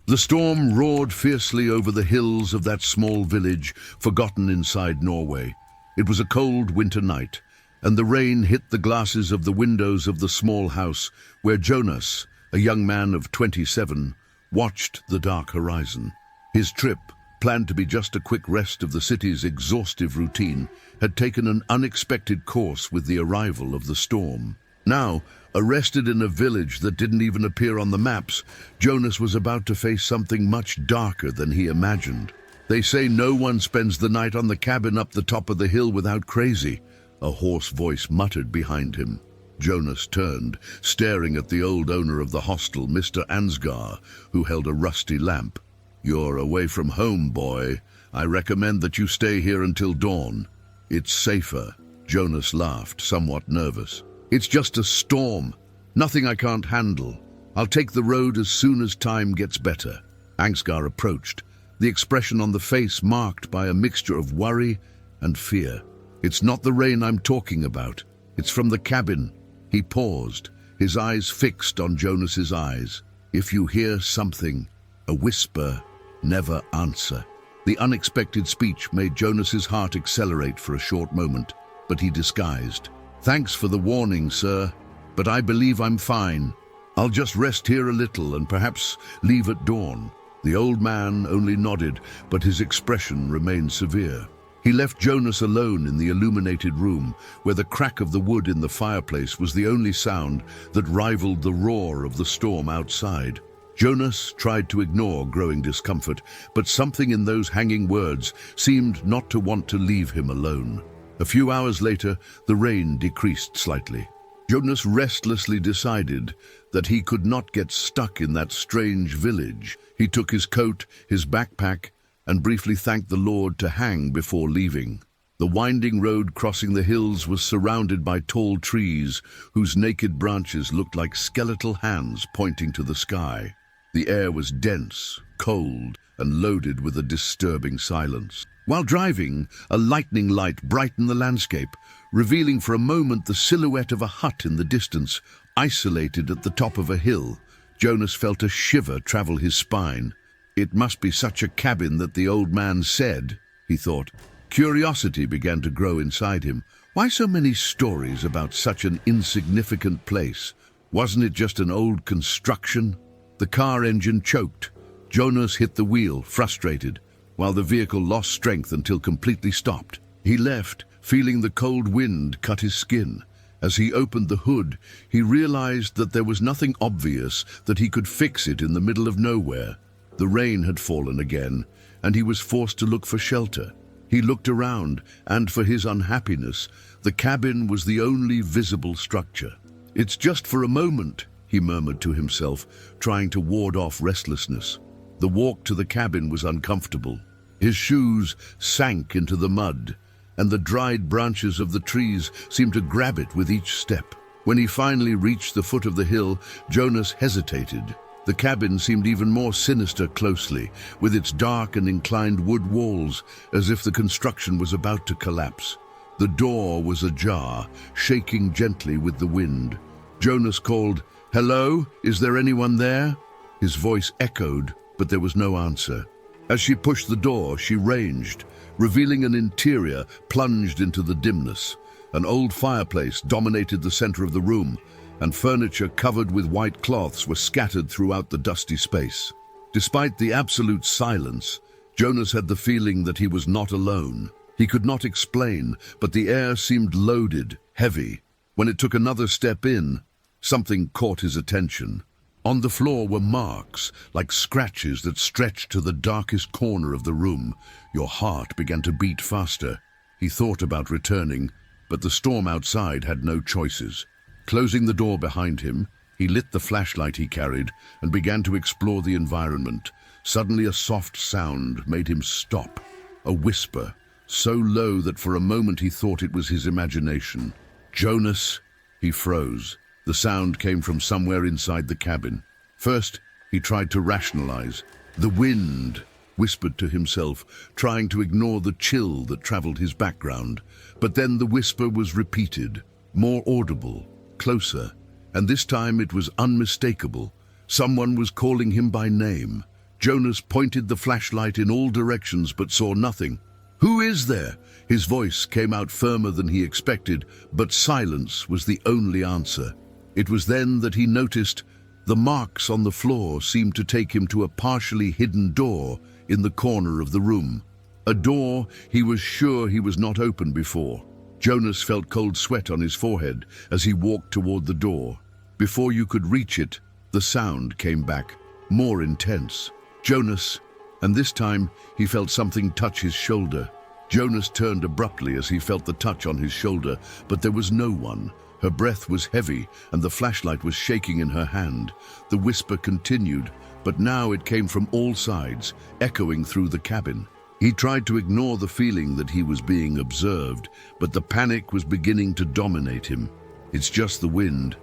The storm roared fiercely over the hills of that small village, forgotten inside Norway. It was a cold winter night, and the rain hit the glasses of the windows of the small house where Jonas, a young man of 27, watched the dark horizon. His trip, planned to be just a quick rest of the city's exhaustive routine, had taken an unexpected course with the arrival of the storm. Now, arrested in a village that didn't even appear on the maps, Jonas was about to face something much darker than he imagined. "They say no one spends the night on the cabin up the top of the hill without crazy," a hoarse voice muttered behind him. Jonas turned, staring at the old owner of the hostel, Mr. Ansgar, who held a rusty lamp. "You're away from home, boy. I recommend that you stay here until dawn. It's safer." Jonas laughed, somewhat nervous. "It's just a storm. Nothing I can't handle. I'll take the road as soon as time gets better." Ansgar approached, the expression on the face marked by a mixture of worry and fear. "It's not the rain I'm talking about. It's from the cabin." He paused, his eyes fixed on Jonas's eyes. "If you hear something, a whisper, never answer." The unexpected speech made Jonas's heart accelerate for a short moment, but he disguised. "Thanks for the warning, sir, but I believe I'm fine. I'll just rest here a little and perhaps leave at dawn." The old man only nodded, but his expression remained severe. He left Jonas alone in the illuminated room, where the crack of the wood in the fireplace was the only sound that rivaled the roar of the storm outside. Jonas tried to ignore growing discomfort, but something in those hanging words seemed not to want to leave him alone. A few hours later, the rain decreased slightly. Jonas restlessly decided that he could not get stuck in that strange village. He took his coat, his backpack, and briefly thanked the Lord to hang before leaving. The winding road crossing the hills was surrounded by tall trees whose naked branches looked like skeletal hands pointing to the sky. The air was dense, cold, and loaded with a disturbing silence. While driving, a lightning light brightened the landscape, revealing for a moment the silhouette of a hut in the distance, isolated at the top of a hill. Jonas felt a shiver travel his spine. "It must be such a cabin that the old man said," he thought. Curiosity began to grow inside him. Why so many stories about such an insignificant place? Wasn't it just an old construction? The car engine choked. Jonas hit the wheel, frustrated, while the vehicle lost strength until completely stopped. He left, feeling the cold wind cut his skin. As he opened the hood, he realized that there was nothing obvious that he could fix it in the middle of nowhere. The rain had fallen again, and he was forced to look for shelter. He looked around, and for his unhappiness, the cabin was the only visible structure. "It's just for a moment," he murmured to himself, trying to ward off restlessness. The walk to the cabin was uncomfortable. His shoes sank into the mud, and the dried branches of the trees seemed to grab it with each step. When he finally reached the foot of the hill, Jonas hesitated. The cabin seemed even more sinister closely, with its dark and inclined wood walls, as if the construction was about to collapse. The door was ajar, shaking gently with the wind. Jonas called, "Hello, is there anyone there?" His voice echoed, but there was no answer. As she pushed the door, she ranged, revealing an interior plunged into the dimness. An old fireplace dominated the center of the room, and furniture covered with white cloths were scattered throughout the dusty space. Despite the absolute silence, Jonas had the feeling that he was not alone. He could not explain, but the air seemed loaded, heavy. When it took another step in, something caught his attention. On the floor were marks, like scratches that stretched to the darkest corner of the room. Your heart began to beat faster. He thought about returning, but the storm outside had no choices. Closing the door behind him, he lit the flashlight he carried and began to explore the environment. Suddenly a soft sound made him stop. A whisper, so low that for a moment he thought it was his imagination. "Jonas!" He froze. The sound came from somewhere inside the cabin. First, he tried to rationalize. "The wind," whispered to himself, trying to ignore the chill that traveled his background. But then the whisper was repeated, more audible, closer, and this time it was unmistakable. Someone was calling him by name. Jonas pointed the flashlight in all directions but saw nothing. "Who is there?" His voice came out firmer than he expected, but silence was the only answer. It was then that he noticed the marks on the floor seemed to take him to a partially hidden door in the corner of the room. A door he was sure he was not open before. Jonas felt cold sweat on his forehead as he walked toward the door. Before you could reach it, the sound came back, more intense. Jonas, and this time he felt something touch his shoulder. Jonas turned abruptly as he felt the touch on his shoulder, but there was no one. Her breath was heavy and the flashlight was shaking in her hand. The whisper continued, but now it came from all sides, echoing through the cabin. He tried to ignore the feeling that he was being observed, but the panic was beginning to dominate him. "It's just the wind,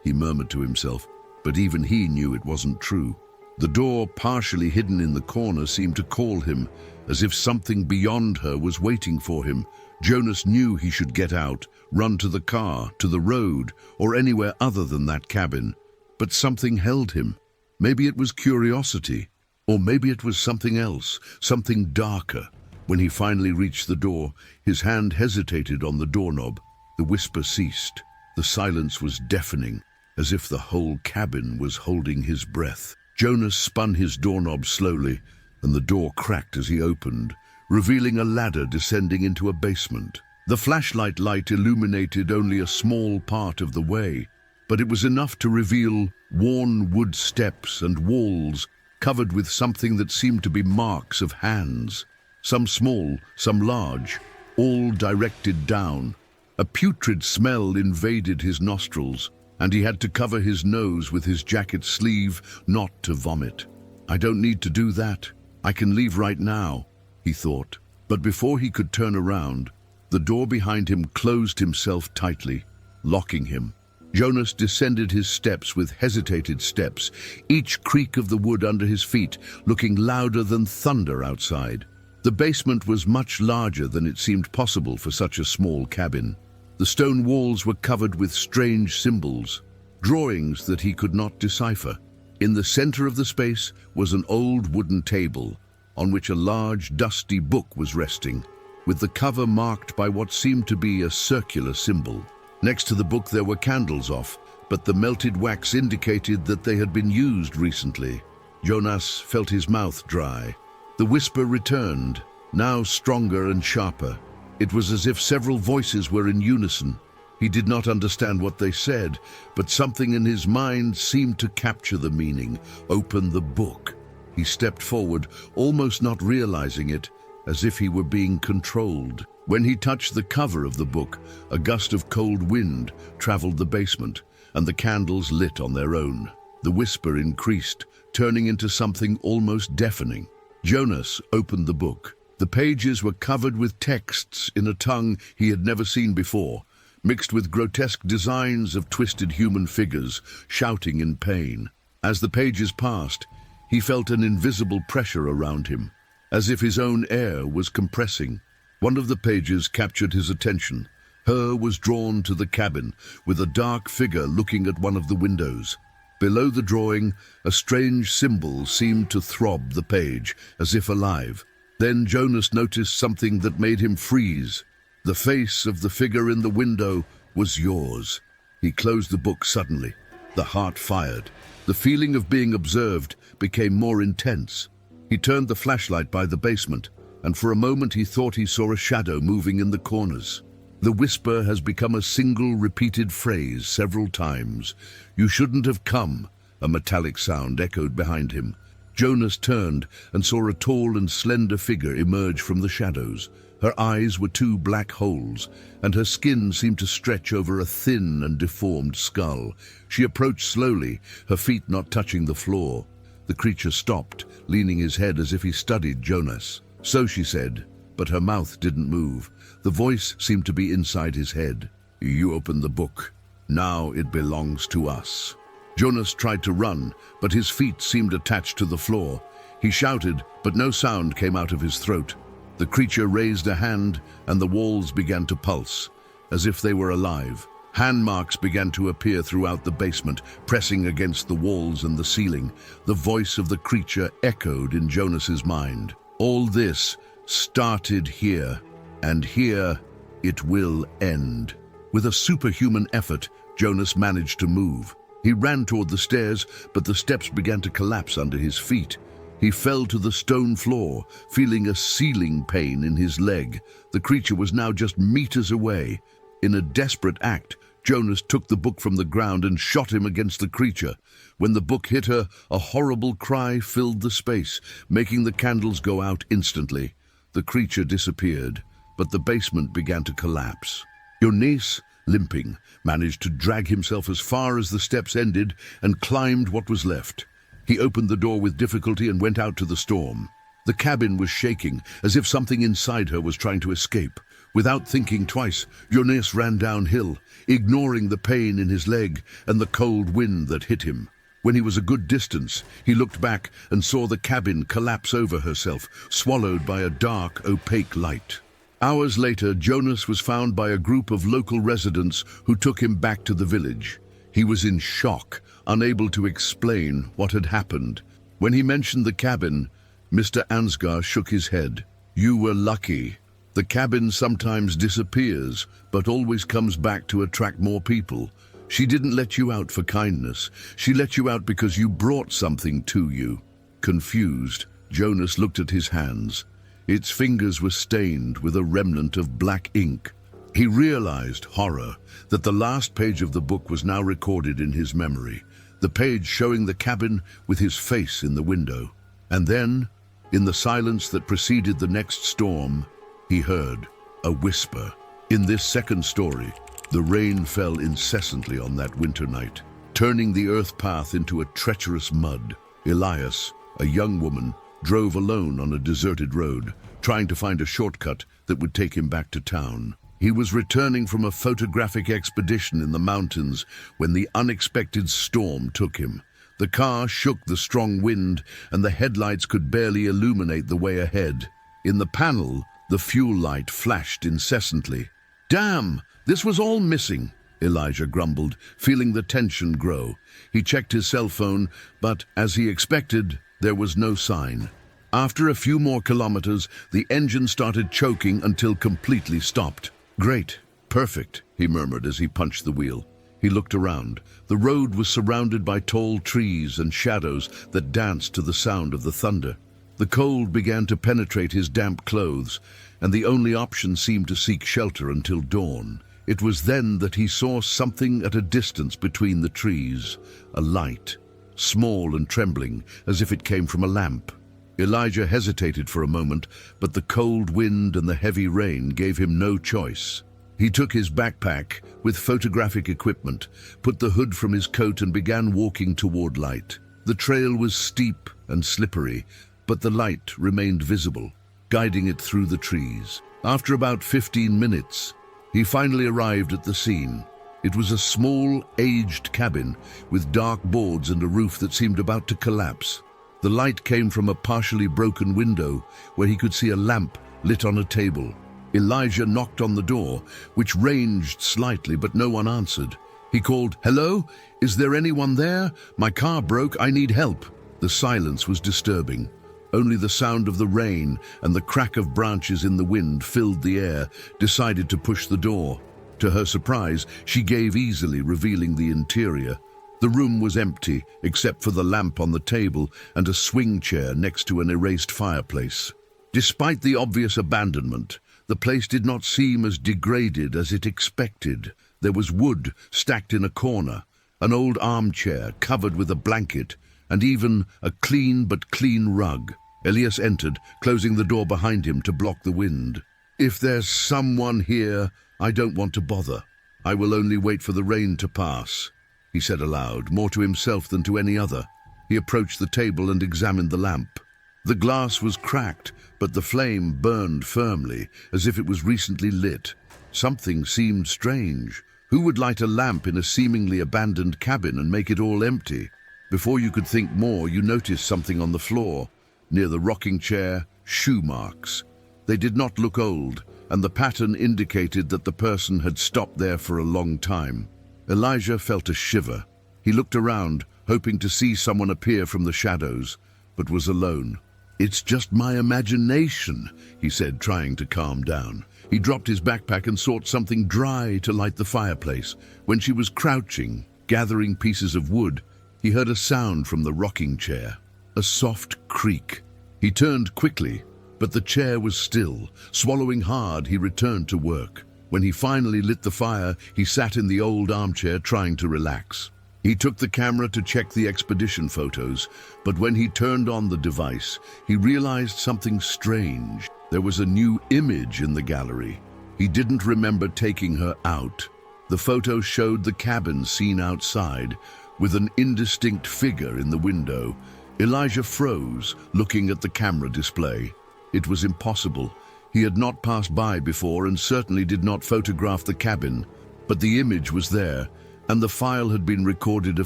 he murmured to himself, but even he knew it wasn't true. The door, partially hidden in the corner, seemed to call him, as if something beyond her was waiting for him. Jonas knew he should get out, run to the car, to the road, or anywhere other than that cabin. But something held him. Maybe it was curiosity, or maybe it was something else, something darker. When he finally reached the door, his hand hesitated on the doorknob. The whisper ceased. The silence was deafening, as if the whole cabin was holding his breath. Jonas spun his doorknob slowly, and the door cracked as he opened, revealing a ladder descending into a basement. The flashlight light illuminated only a small part of the way, but it was enough to reveal worn wood steps and walls covered with something that seemed to be marks of hands. Some small, some large, all directed down. A putrid smell invaded his nostrils, and he had to cover his nose with his jacket sleeve not to vomit. "I don't need to do that. I can leave right now," he thought. But before he could turn around, the door behind him closed himself tightly, locking him. Jonas descended his steps with hesitated steps, each creak of the wood under his feet looking louder than thunder outside. The basement was much larger than it seemed possible for such a small cabin. The stone walls were covered with strange symbols, drawings that he could not decipher. In the center of the space was an old wooden table, on which a large, dusty book was resting, with the cover marked by what seemed to be a circular symbol. Next to the book there were candles off, but the melted wax indicated that they had been used recently. Jonas felt his mouth dry. The whisper returned, now stronger and sharper. It was as if several voices were in unison. He did not understand what they said, but something in his mind seemed to capture the meaning. "Open the book." He stepped forward, almost not realizing it, as if he were being controlled. When he touched the cover of the book, a gust of cold wind traveled the basement, and the candles lit on their own. The whisper increased, turning into something almost deafening. Jonas opened the book. The pages were covered with texts in a tongue he had never seen before, mixed with grotesque designs of twisted human figures, shouting in pain. As the pages passed, he felt an invisible pressure around him, as if his own air was compressing. One of the pages captured his attention. Her was drawn to the cabin, with a dark figure looking at one of the windows. Below the drawing, a strange symbol seemed to throb the page, as if alive. Then Jonas noticed something that made him freeze. The face of the figure in the window was yours. He closed the book suddenly. The heart fired. The feeling of being observed became more intense. He turned the flashlight by the basement, and for a moment he thought he saw a shadow moving in the corners. The whisper has become a single repeated phrase several times. "You shouldn't have come," a metallic sound echoed behind him. Jonas turned and saw a tall and slender figure emerge from the shadows. Her eyes were two black holes, and her skin seemed to stretch over a thin and deformed skull. She approached slowly, her feet not touching the floor. The creature stopped, leaning his head as if he studied Jonas. "So," she said, but her mouth didn't move. The voice seemed to be inside his head. "You opened the book. Now it belongs to us." Jonas tried to run, but his feet seemed attached to the floor. He shouted, but no sound came out of his throat. The creature raised a hand, and the walls began to pulse, as if they were alive. Hand marks began to appear throughout the basement, pressing against the walls and the ceiling. The voice of the creature echoed in Jonas's mind. All this started here, and here it will end. With a superhuman effort, Jonas managed to move. He ran toward the stairs, but the steps began to collapse under his feet. He fell to the stone floor, feeling a searing pain in his leg. The creature was now just meters away. In a desperate act, Jonas took the book from the ground and shot him against the creature. When the book hit her, a horrible cry filled the space, making the candles go out instantly. The creature disappeared, but the basement began to collapse. Jonas, limping, managed to drag himself as far as the steps ended and climbed what was left. He opened the door with difficulty and went out to the storm. The cabin was shaking, as if something inside her was trying to escape. Without thinking twice, Jonas ran downhill, ignoring the pain in his leg and the cold wind that hit him. When he was a good distance, he looked back and saw the cabin collapse over herself, swallowed by a dark, opaque light. Hours later, Jonas was found by a group of local residents who took him back to the village. He was in shock, unable to explain what had happened. When he mentioned the cabin, Mr. Ansgar shook his head. "You were lucky. The cabin sometimes disappears, but always comes back to attract more people. She didn't let you out for kindness. She let you out because you brought something to you." Confused, Jonas looked at his hands. Its fingers were stained with a remnant of black ink. He realized, horror, that the last page of the book was now recorded in his memory, the page showing the cabin with his face in the window. And then, in the silence that preceded the next storm, he heard a whisper. In this second story, the rain fell incessantly on that winter night, turning the earth path into a treacherous mud. Elias, a young woman, drove alone on a deserted road, trying to find a shortcut that would take him back to town. He was returning from a photographic expedition in the mountains when the unexpected storm took him. The car shook the strong wind, and the headlights could barely illuminate the way ahead. In the panel, the fuel light flashed incessantly. "Damn, this was all missing," Elijah grumbled, feeling the tension grow. He checked his cell phone, but, as he expected, there was no sign. After a few more kilometers, the engine started choking until completely stopped. "Great, perfect," he murmured as he punched the wheel. He looked around. The road was surrounded by tall trees and shadows that danced to the sound of the thunder. The cold began to penetrate his damp clothes, and the only option seemed to seek shelter until dawn. It was then that he saw something at a distance between the trees, a light, small and trembling, as if it came from a lamp. Elijah hesitated for a moment, but the cold wind and the heavy rain gave him no choice. He took his backpack with photographic equipment, put the hood from his coat and began walking toward light. The trail was steep and slippery, but the light remained visible, guiding it through the trees. After about 15 minutes, he finally arrived at the scene. It was a small, aged cabin with dark boards and a roof that seemed about to collapse. The light came from a partially broken window where he could see a lamp lit on a table. Elijah knocked on the door, which ranged slightly, but no one answered. He called, "Hello? Is there anyone there? My car broke. I need help." The silence was disturbing. Only the sound of the rain and the crack of branches in the wind filled the air. Decided to push the door. To her surprise, she gave easily, revealing the interior. The room was empty, except for the lamp on the table and a swing chair next to an erased fireplace. Despite the obvious abandonment, the place did not seem as degraded as it expected. There was wood stacked in a corner, an old armchair covered with a blanket, and even a clean but clean rug. Elias entered, closing the door behind him to block the wind. "If there's someone here, I don't want to bother. I will only wait for the rain to pass," he said aloud, more to himself than to any other. He approached the table and examined the lamp. The glass was cracked, but the flame burned firmly, as if it was recently lit. Something seemed strange. Who would light a lamp in a seemingly abandoned cabin and make it all empty? Before you could think more, you noticed something on the floor. Near the rocking chair, shoe marks. They did not look old, and the pattern indicated that the person had stopped there for a long time. Elijah felt a shiver. He looked around, hoping to see someone appear from the shadows, but was alone. "It's just my imagination," he said, trying to calm down. He dropped his backpack and sought something dry to light the fireplace. When she was crouching, gathering pieces of wood, he heard a sound from the rocking chair, a soft creak. He turned quickly, but the chair was still. Swallowing hard, he returned to work. When he finally lit the fire, he sat in the old armchair trying to relax. He took the camera to check the expedition photos, but when he turned on the device, he realized something strange. There was a new image in the gallery. He didn't remember taking her out. The photo showed the cabin seen outside, with an indistinct figure in the window. Elijah froze, looking at the camera display. It was impossible. He had not passed by before and certainly did not photograph the cabin, but the image was there, and the file had been recorded a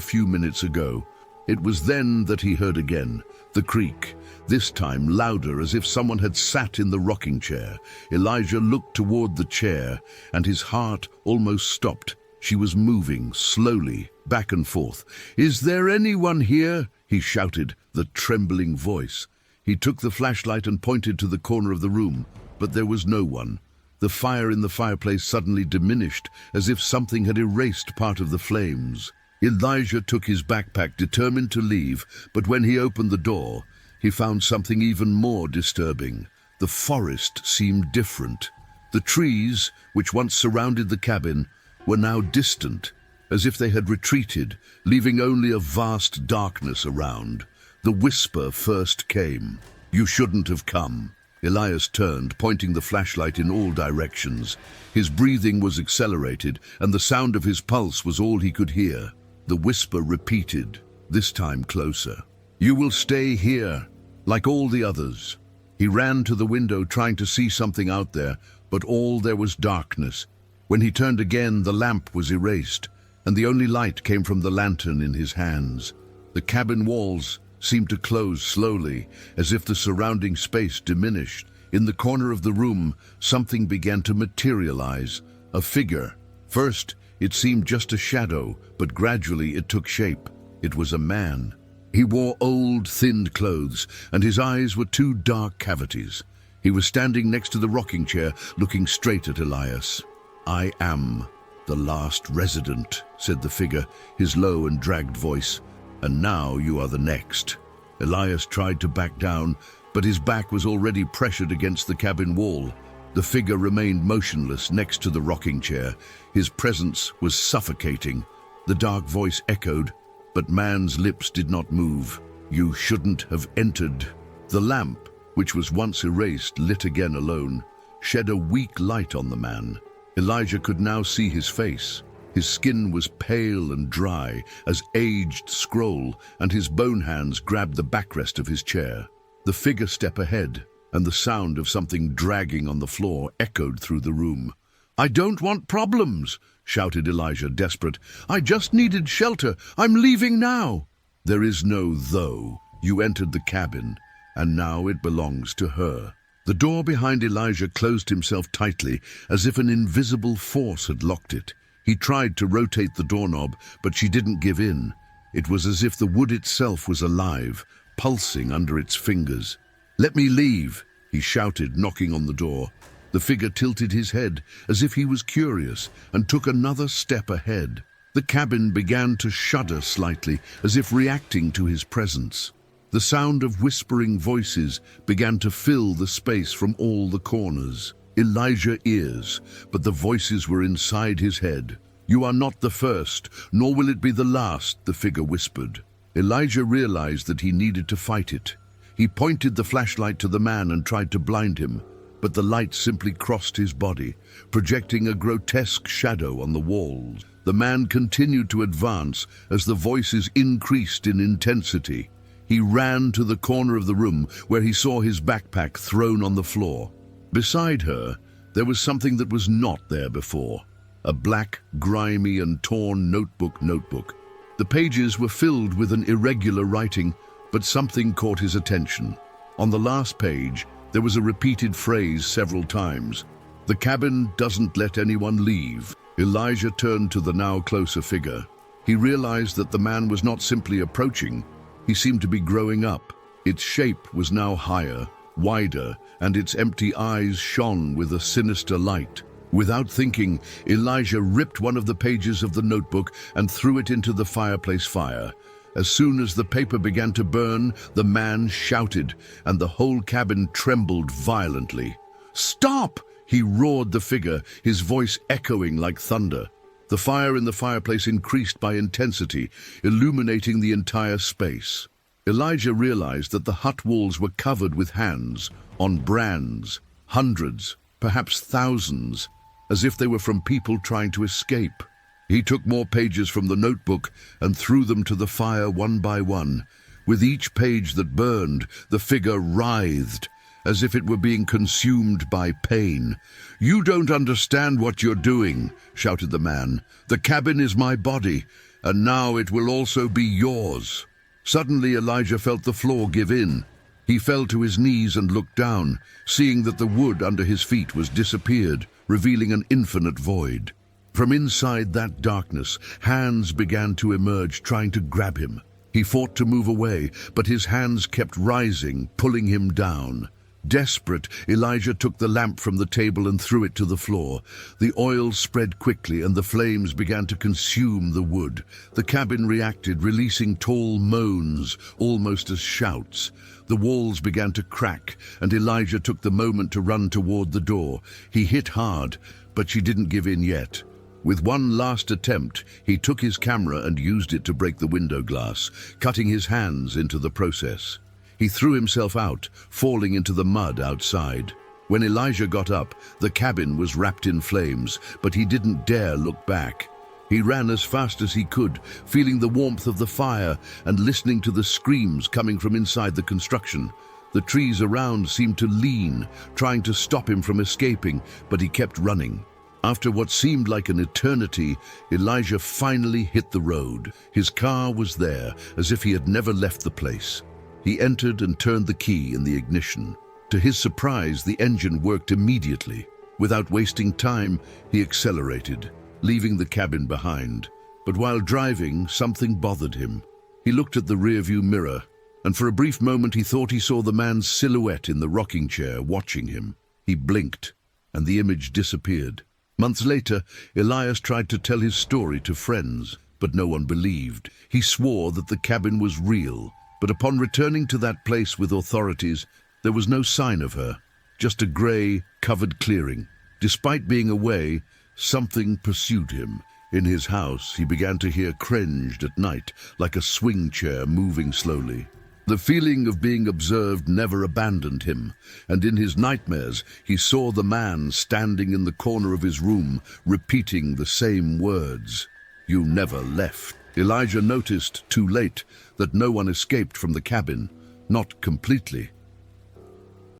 few minutes ago. It was then that he heard again, the creak, this time louder, as if someone had sat in the rocking chair. Elijah looked toward the chair, and his heart almost stopped. She was moving slowly, back and forth. "Is there anyone here?" he shouted, the trembling voice. He took the flashlight and pointed to the corner of the room, but there was no one. The fire in the fireplace suddenly diminished, as if something had erased part of the flames. Elijah took his backpack, determined to leave, but when he opened the door, he found something even more disturbing. The forest seemed different. The trees, which once surrounded the cabin, were now distant, as if they had retreated, leaving only a vast darkness around. The whisper first came. "You shouldn't have come." Elias turned, pointing the flashlight in all directions. His breathing was accelerated, and the sound of his pulse was all he could hear. The whisper repeated, this time closer. "You will stay here, like all the others." He ran to the window, trying to see something out there, but all there was darkness. When he turned again, the lamp was erased, and the only light came from the lantern in his hands. The cabin walls seemed to close slowly, as if the surrounding space diminished. In the corner of the room, something began to materialize, a figure. First, it seemed just a shadow, but gradually it took shape. It was a man. He wore old, thinned clothes, and his eyes were two dark cavities. He was standing next to the rocking chair, looking straight at Elias. "I am the last resident," said the figure, his low and dragged voice. "And now you are the next." Elias tried to back down, but his back was already pressured against the cabin wall. The figure remained motionless next to the rocking chair. His presence was suffocating. The dark voice echoed, but man's lips did not move. "You shouldn't have entered." The lamp, which was once erased, lit again alone, shed a weak light on the man. Elijah could now see his face. His skin was pale and dry as aged scroll, and his bone hands grabbed the backrest of his chair. The figure stepped ahead, and the sound of something dragging on the floor echoed through the room. "I don't want problems," shouted Elijah, desperate. "I just needed shelter. I'm leaving now." "There is no though. You entered the cabin, and now it belongs to her." The door behind Elijah closed himself tightly, as if an invisible force had locked it. He tried to rotate the doorknob, but she didn't give in. It was as if the wood itself was alive, pulsing under its fingers. "Let me leave," he shouted, knocking on the door. The figure tilted his head, as if he was curious, and took another step ahead. The cabin began to shudder slightly, as if reacting to his presence. The sound of whispering voices began to fill the space from all the corners. Elijah ears, but the voices were inside his head. "You are not the first, nor will it be the last," the figure whispered. Elijah realized that he needed to fight it. He pointed the flashlight to the man and tried to blind him, but the light simply crossed his body, projecting a grotesque shadow on the walls. The man continued to advance as the voices increased in intensity. He ran to the corner of the room where he saw his backpack thrown on the floor. Beside her, there was something that was not there before. A black, grimy and torn notebook. The pages were filled with an irregular writing, but something caught his attention. On the last page, there was a repeated phrase several times. The cabin doesn't let anyone leave. Elijah turned to the now closer figure. He realized that the man was not simply approaching, he seemed to be growing up. Its shape was now higher, wider, and its empty eyes shone with a sinister light. Without thinking, Elijah ripped one of the pages of the notebook and threw it into the fireplace fire. As soon as the paper began to burn, the man shouted, and the whole cabin trembled violently. "Stop!" he roared the figure, his voice echoing like thunder. The fire in the fireplace increased by intensity, illuminating the entire space. Elijah realized that the hut walls were covered with hands, on brands, hundreds, perhaps thousands, as if they were from people trying to escape. He took more pages from the notebook and threw them to the fire one by one. With each page that burned, the figure writhed, as if it were being consumed by pain. "You don't understand what you're doing," shouted the man. "The cabin is my body, and now it will also be yours." Suddenly Elijah felt the floor give in. He fell to his knees and looked down, seeing that the wood under his feet was disappeared, revealing an infinite void. From inside that darkness, hands began to emerge, trying to grab him. He fought to move away, but his hands kept rising, pulling him down. Desperate, Elijah took the lamp from the table and threw it to the floor. The oil spread quickly and the flames began to consume the wood. The cabin reacted, releasing tall moans, almost as shouts. The walls began to crack, and Elijah took the moment to run toward the door. He hit hard, but she didn't give in yet. With one last attempt, he took his camera and used it to break the window glass, cutting his hands into the process. He threw himself out, falling into the mud outside. When Elijah got up, the cabin was wrapped in flames, but he didn't dare look back. He ran as fast as he could, feeling the warmth of the fire and listening to the screams coming from inside the construction. The trees around seemed to lean, trying to stop him from escaping, but he kept running. After what seemed like an eternity, Elijah finally hit the road. His car was there, as if he had never left the place. He entered and turned the key in the ignition. To his surprise, the engine worked immediately. Without wasting time, he accelerated, leaving the cabin behind. But while driving, something bothered him. He looked at the rearview mirror, and for a brief moment he thought he saw the man's silhouette in the rocking chair watching him. He blinked, and the image disappeared. Months later, Elias tried to tell his story to friends, but no one believed. He swore that the cabin was real, but upon returning to that place with authorities, there was no sign of her, just a grey, covered clearing. Despite being away, something pursued him. In his house, he began to hear cringed at night, like a swing chair moving slowly. The feeling of being observed never abandoned him, and in his nightmares, he saw the man standing in the corner of his room, repeating the same words. "You never left." Elijah noticed, too late, that no one escaped from the cabin. Not completely.